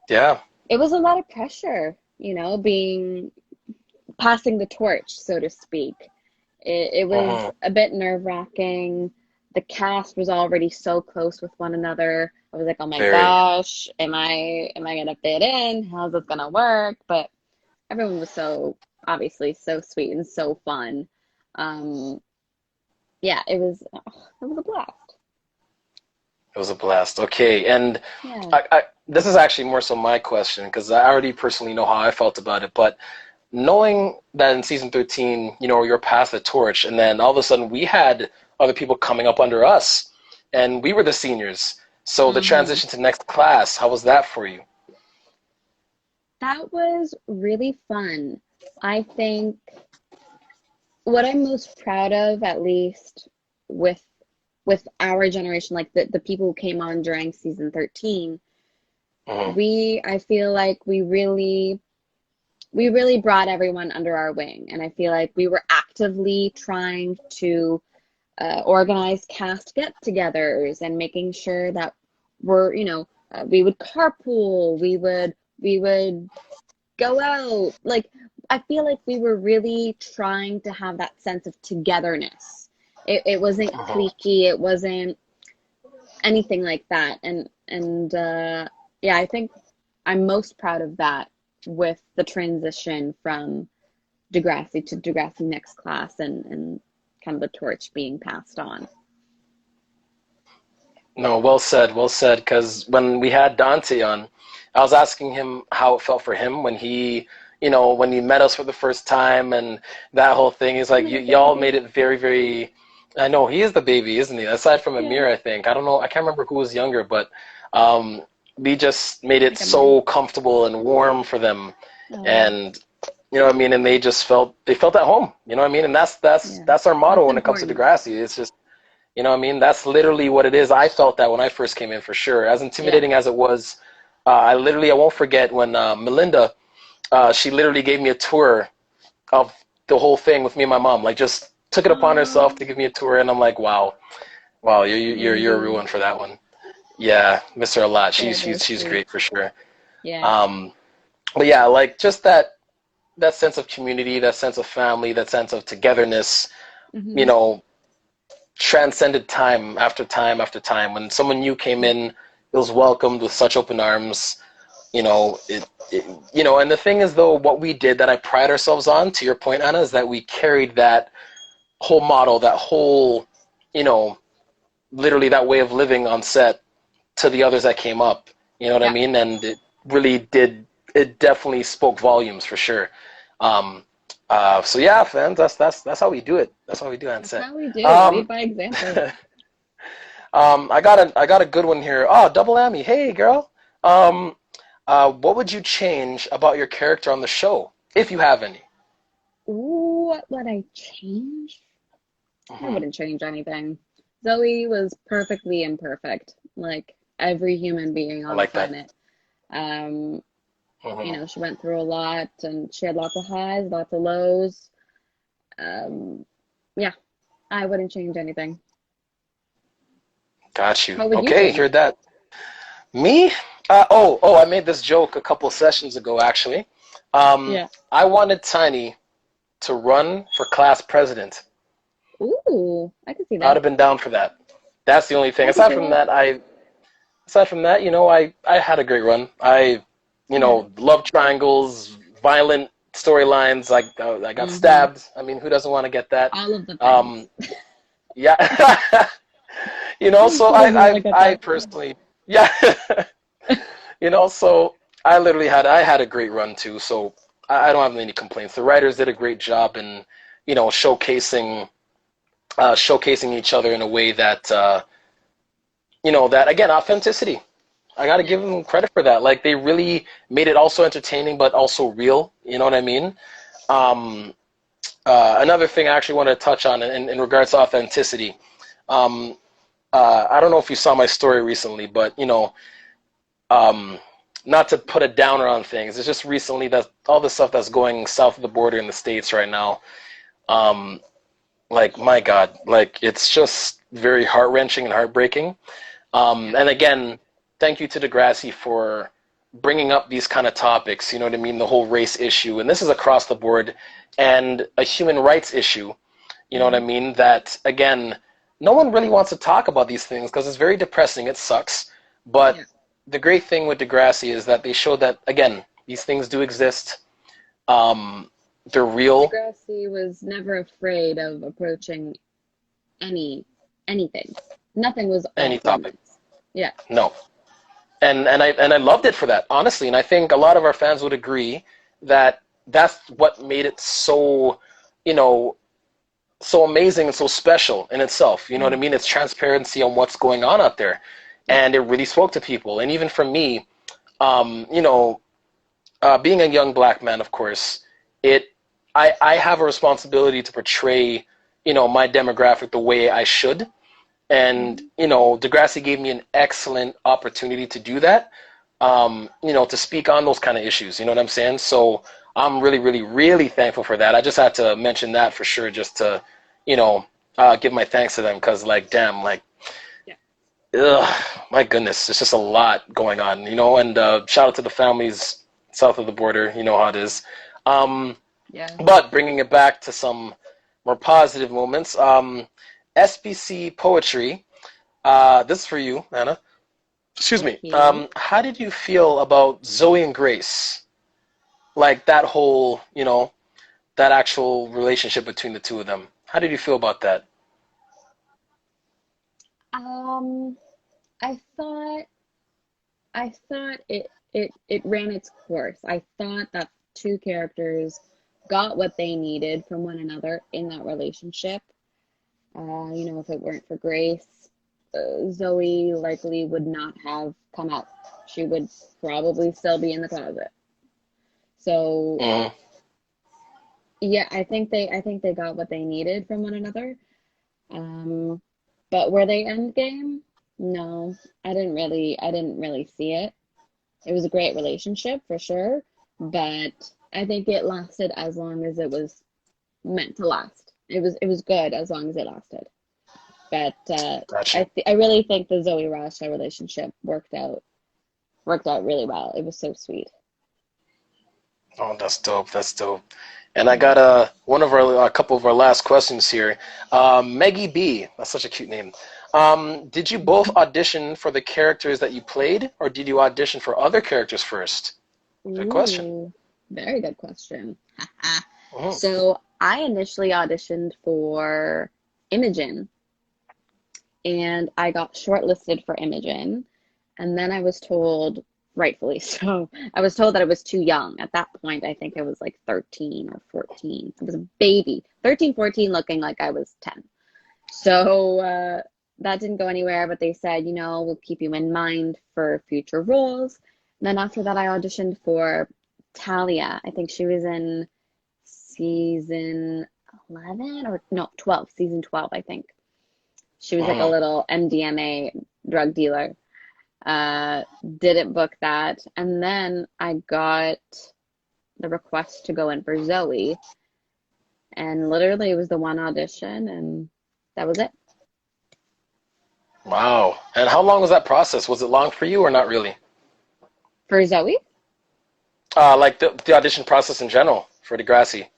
yeah. It was a lot of pressure, being passing the torch, so to speak. It was Hmm. a bit nerve-wracking. The cast was already so close with one another. I was like, oh my Very. gosh, am I gonna fit in? How's this gonna work? But everyone was so obviously so sweet and so fun. Um, yeah, it was a blast. It was a blast. Okay, and Yeah. this is actually more so my question because I already personally know how I felt about it. But knowing that in season 13, you're past the torch, and then all of a sudden we had other people coming up under us, and we were the seniors. So the hmm transition to next class, how was that for you? That was really fun. I think what I'm most proud of, at least with with our generation, like the people who came on during season 13, Hmm. I feel like we really brought everyone under our wing, and I feel like we were actively trying to organize cast get-togethers and making sure that we would carpool, we would go out. Like, I feel like we were really trying to have that sense of togetherness. It wasn't Hmm. cliquey, it wasn't anything like that. And yeah, I think I'm most proud of that with the transition from Degrassi to Degrassi Next Class and kind of the torch being passed on. No, well said, well said. Because when we had Dante on, I was asking him how it felt for him when when he met us for the first time and that whole thing. He's like, Little y'all made baby. it very, very. I know he is the baby, isn't he? Aside from Yeah, Amir, I think. I don't know. I can't remember who was younger, but um, we just made I it think Amir. so comfortable and warm for them, Oh, and you know what I mean. And they felt at home. You know what I mean. And yeah. that's our motto That's when it comes to important. Degrassi. It's just you know what I mean? That's literally what it is. I felt that when I first came in for sure. As Yeah. intimidating as it was, I won't forget when Melinda, she literally gave me a tour of the whole thing with me and my mom. Like just took it upon herself Oh, to give me a tour, and I'm like, wow, wow, you're a real amazing. one for that one. Yeah, miss her a lot. Very, She's very she's she's sweet. great for sure. Yeah. Um, but yeah, like just that sense of community, that sense of family, that sense of togetherness. You hmm know, transcended time after time after time. When someone new came in, it was welcomed with such open arms. And the thing is, though, what we did that I pride ourselves on, to your point, Anna, is that we carried that whole model, that whole, you know, literally that way of living on set to the others that came up. You know what I Yeah. mean? And it really did. It definitely spoke volumes for sure. Um, so yeah, fans, that's how we do it. That's how we do it on That's set. how we do. Lead Um, by example. I got a good one here. Oh, double Emmy. Hey, girl. Um, what would you change about your character on the show, if you have any? Ooh, what would I change? I Hmm. wouldn't change anything. Zoe was perfectly imperfect, like every human being I on the like that. planet. Um, Hmm. she went through a lot and she had lots of highs, lots of lows. Um, yeah, I wouldn't change anything. Got you. What would you Okay, change? hear that. Me? Oh, I made this joke a couple sessions ago, actually. Yeah. I wanted Tiny to run for class president. Ooh, I could see I would that. have been down for that. That's the only thing. I could see that. Aside from that, I had a great run. Yeah. Love triangles, violent storylines. I got hmm stabbed. I mean, who doesn't want to get that? All of the things. Um, yeah. So Who doesn't want to get I that? personally, yeah. So I had a great run too. So I don't have any complaints. The writers did a great job in, showcasing each other in a way that, that again, authenticity. I got to give them credit for that. Like they really made it also entertaining, but also real. You know what I mean? Um, Another thing I actually want to touch on in regards to authenticity. Um, I don't know if you saw my story recently, but um, not to put a downer on things. It's just recently that all the stuff that's going south of the border in the States right now. Um, like my God, like it's just very heart wrenching and heartbreaking. And again, thank you to Degrassi for bringing up these kind of topics. You know what I mean? The whole race issue, and this is across the board, and a human rights issue. You know what I Mhm. mean? That again, no one really wants to talk about these things because it's very depressing. It sucks. But Yeah. the great thing with Degrassi is that they show that again, these things do exist. Um, they're real. Degrassi was never afraid of approaching any anything. Nothing was off Any topic. limits. Yeah. No. And I loved it for that, honestly. And I think a lot of our fans would agree that that's what made it so, you know, so amazing and so special in itself. You know what I Mhm. mean? It's transparency on what's going on out there, Yeah. and it really spoke to people. And even for me, um, you know, being a young black man, of course, it I have a responsibility to portray, my demographic the way I should. And, Mhm. Degrassi gave me an excellent opportunity to do that, to speak on those kind of issues. You know what I'm saying? So I'm really, really, really thankful for that. I just had to mention that for sure, just to, give my thanks to them because, like, damn, like, Yeah. ugh, my goodness, it's just a lot going on, and shout out to the families south of the border. You know how it is. Um, Yeah. but bringing it back to some more positive moments, SBC Poetry. This is for you, Anna. Excuse Thank me. you. How did you feel about Zoe and Grace? Like that whole, that actual relationship between the two of them. How did you feel about that? Um, I thought it ran its course. I thought that two characters got what they needed from one another in that relationship. If it weren't for Grace, Zoe likely would not have come out. She would probably still be in the closet. So Hmm. yeah, I think they got what they needed from one another. Um, but were they end game? No, I didn't really see it. It was a great relationship for sure, but I think it lasted as long as it was meant to last. It was good as long as it lasted. But Gotcha. I really think the Zoe Rasha relationship worked out really well. It was so sweet. Oh, that's dope. That's dope. And I Mhm. got a couple of our last questions here. Maggie B. That's such a cute name. Did you both audition for the characters that you played, or did you audition for other characters first? Good question. Ooh, very good question. Hmm. So I initially auditioned for Imogen, and I got shortlisted for Imogen, and then I was told, rightfully so, I was told that I was too young. At that point, I think I was like 13 or 14. I was a baby, 13, 14, looking like I was 10. So that didn't go anywhere, but they said, we'll keep you in mind for future roles. And then after that, I auditioned for Talia. I think she was in season 11 or no, 12, season 12, I think. She was like a Hmm. little MDMA drug dealer. Uh, didn't book that. And then I got the request to go in for Zoe. And literally, it was the one audition, and that was it. Wow. And how long was that process? Was it long for you or not really? For Zoe, Like the audition process in general for Degrassi.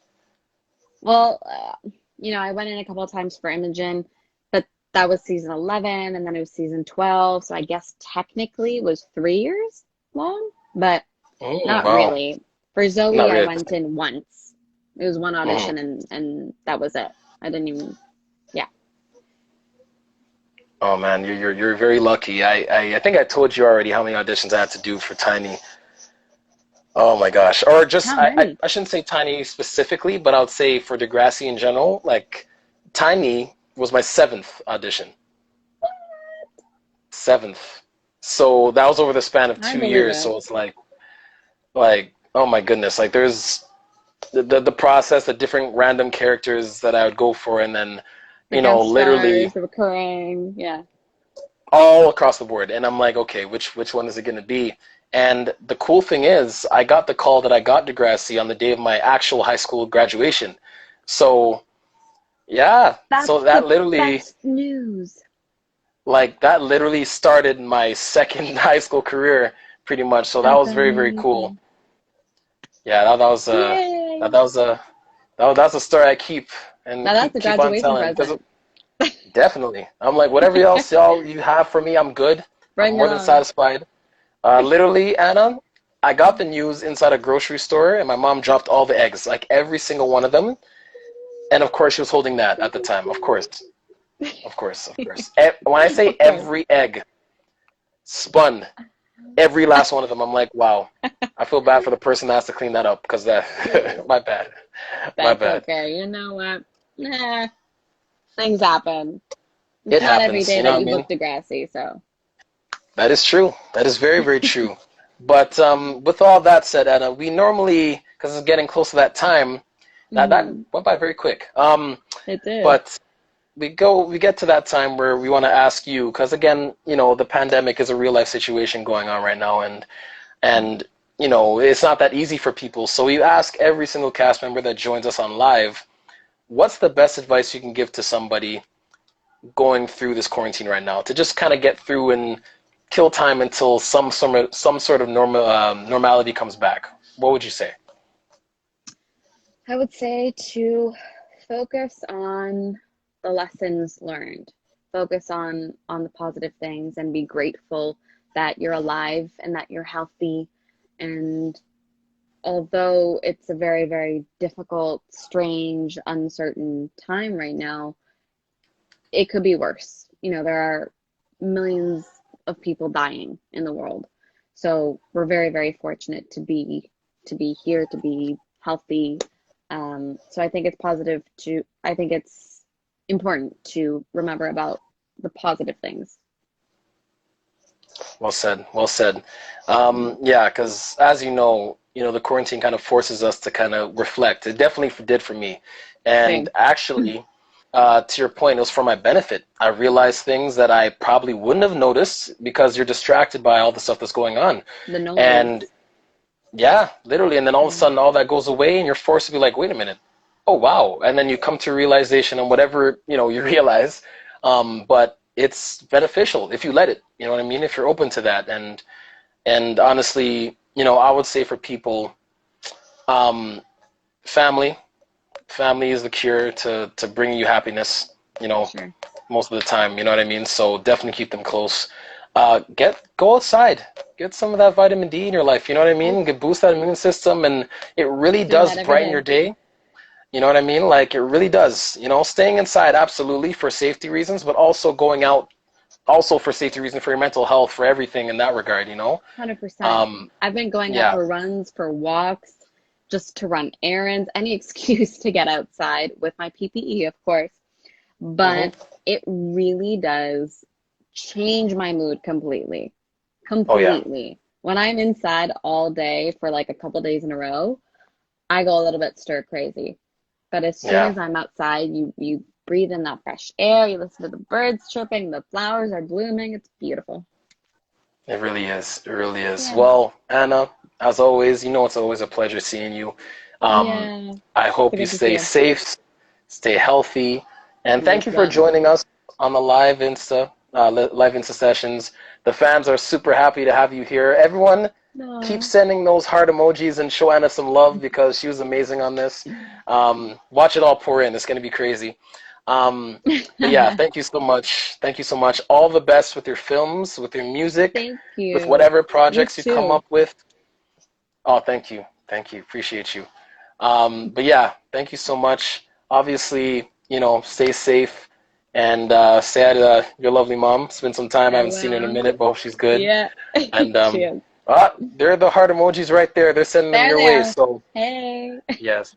well, I went in a couple of times for Imogen, but that was season 11, and then it was season 12. So I guess technically it was 3 years long, but not Wow. really. For Zoe, Not I really. went in once. It was one Mhm. audition, and that was it. I didn't even, yeah. Oh man, you're very lucky. I think I told you already how many auditions I had to do for Tiny. Oh my gosh. Or just How many? I shouldn't say Tiny specifically, but I would say for Degrassi in general, like Tiny was my seventh audition. Seventh. So that was over the span of I two believe years. it. So it's like oh my goodness, like there's the process, the different random characters that I would go for, and then The guest literally stars, the recurring, yeah. all across the board. And I'm like, okay, which one is it going to be? And the cool thing is, I got the call that I got Degrassi on the day of my actual high school graduation. So yeah, so That's that the literally best news. that literally started my second high school career pretty much. So that That's was very, very cool. amazing. Yeah, that was Yay! that was a that's a story I keep and Now that's a keep on graduation telling because present. definitely I'm like whatever else y'all you have for me, I'm good. I'm Bring it more than on. satisfied. Literally, Anna, I got the news inside a grocery store, and my mom dropped all the eggs, like every single one of them. And of course, she was holding that at the time. Of course, of course, of course. When I say Of course. every egg spun, every last one of them, I'm like, wow. I feel bad for the person that has to clean that up because that, my bad, my That's bad. okay. You know what? Nah, things happen. It's It not every happens, day you know that what I you mean? look Degrassi, so. That is true. That is very, very true. But with all that said, Anna, we normally, because it's getting close to that time, that Hmm. went by very quick. It did. But we get to that time where we want to ask you, because again, the pandemic is a real life situation going on right now, and it's not that easy for people. So we ask every single cast member that joins us on live, what's the best advice you can give to somebody going through this quarantine right now to just kind of get through and kill time until some sort of normality comes back? What would you say? I would say to focus on the lessons learned. Focus on the positive things and be grateful that you're alive and that you're healthy. And although it's a very, very difficult, strange, uncertain time right now, it could be worse. There are millions of people dying in the world. So we're very, very fortunate to be here, to be healthy. So I think it's important to remember about the positive things. Well said. Well said. Yeah, because as the quarantine kind of forces us to kind of reflect. It definitely did for me. And Same. actually, to your point, it was for my benefit. I realized things that I probably wouldn't have noticed because you're distracted by all the stuff that's going on. The And noise. yeah, literally. And then all of a Yeah. sudden, all that goes away, and you're forced to be like, wait a minute. Oh, wow. And then you come to realization and whatever, you realize. But it's beneficial if you let it, you know what I mean? If you're open to that. And honestly, I would say for people, um, family, family is the cure to bringing you happiness, For sure. most of the time, you know what I mean? So definitely keep them close. Go outside, get some of that vitamin D in your life, you know what I mean? Boost that immune system, and it really Do does that every brighten your day. day. You know what I mean? Like it really does. Staying inside absolutely for safety reasons, but also going out also for safety reasons for your mental health, for everything in that regard. 100%. Um, I've been going out yeah, for runs, for walks, just to run errands, any excuse to get outside with my PPE, of course. hmm But it really does change my mood completely. oh yeah, Completely. When I'm inside all day for like a couple days in a row, I go a little bit stir crazy. But as soon yeah. as I'm outside, you breathe in that fresh air, you listen to the birds chirping, the flowers are blooming. It's beautiful. It really is. It really is. Yeah. Well, Anna, as always, it's always a pleasure seeing you. Um, Yeah. I So hope you good to see stay you. safe, stay healthy, and You thank as you for well. joining us on the live Insta sessions. The fans are super happy to have you here. Everyone, keep No. sending those heart emojis and show Anna some love because she was amazing on this. Watch it all pour in. It's going to be crazy. But yeah, thank you so much. Thank you so much. All the best with your films, with your music, Thank with you. whatever You projects you come too. up with. Oh, thank you. Thank you. Appreciate you. But yeah, thank you so much. Obviously, stay safe and say hi to your lovely mom. It's been some time. I I haven't seen her in a will. minute, but hope she's good. Yeah. And She is. They're the heart emojis right there. They're sending them There your they way. are. So, Hey. yes.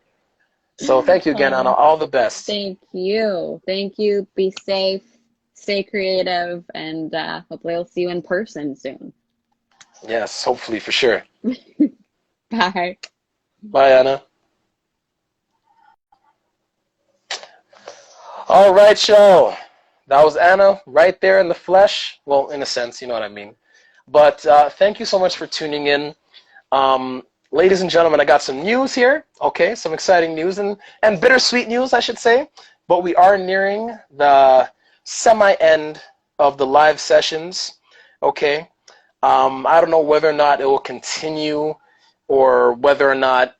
So thank you again, Anna. Oh, All the best. thank you. Thank you. Be safe, stay creative, and hopefully I'll see you in person soon. Yes, hopefully, for sure. Bye. Bye, Anna. All right, y'all. That was Anna right there in the flesh. Well, in a sense, you know what I mean. But thank you so much for tuning in. Ladies and gentlemen, I got some news here. Okay, some exciting news and bittersweet news, I should say. But we are nearing the semi-end of the live sessions. Okay. I don't know whether or not it will continue or whether or not,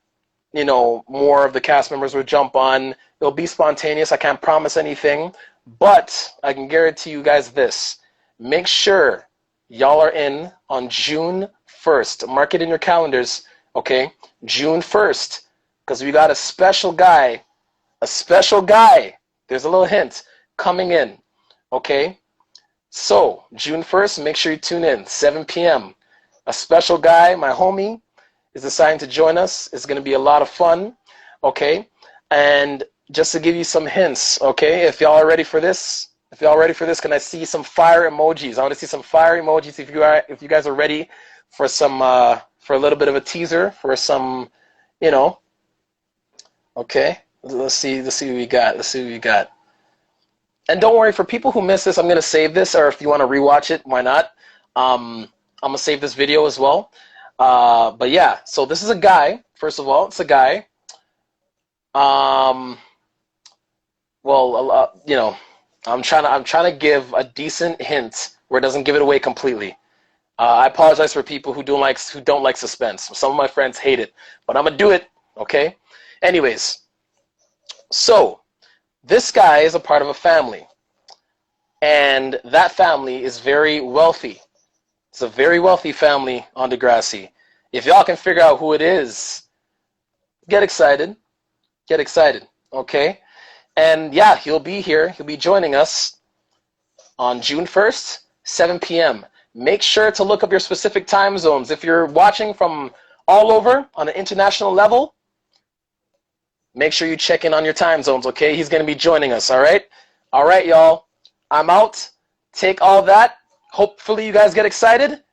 more of the cast members will jump on. It'll be spontaneous. I can't promise anything. But I can guarantee you guys this. Make sure y'all are in on June 1st. Mark it in your calendars, okay? June 1st. Because we got a special guy. There's a little hint coming in, okay? So, June 1st, make sure you tune in, 7 p.m. A special guy, my homie, is assigned to join us. It's going to be a lot of fun, okay? And just to give you some hints, okay? If y'all are ready for this, can I see some fire emojis? I want to see some fire emojis if you guys are ready for some for a little bit of a teaser for some, okay? Let's see what we got. And don't worry, for people who missed this, I'm going to save this, or if you want to rewatch it, why not? I'm going to save this video as well. But yeah, so this is a guy. First of all, it's a guy. Well, I'm trying to give a decent hint where it doesn't give it away completely. I apologize for people who don't like suspense. Some of my friends hate it, but I'm gonna do it. Okay. Anyways, so this guy is a part of a family, and that family is very wealthy. It's a very wealthy family on Degrassi. If y'all can figure out who it is, get excited. Okay? And yeah, he'll be here. He'll be joining us on June 1st, 7 p.m. Make sure to look up your specific time zones. If you're watching from all over on an international level, make sure you check in on your time zones, okay? He's going to be joining us, all right? All right, y'all. I'm out. Take all that. Hopefully you guys get excited.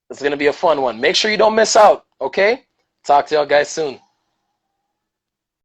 It's going to be a fun one. Make sure you don't miss out, okay? Talk to y'all guys soon.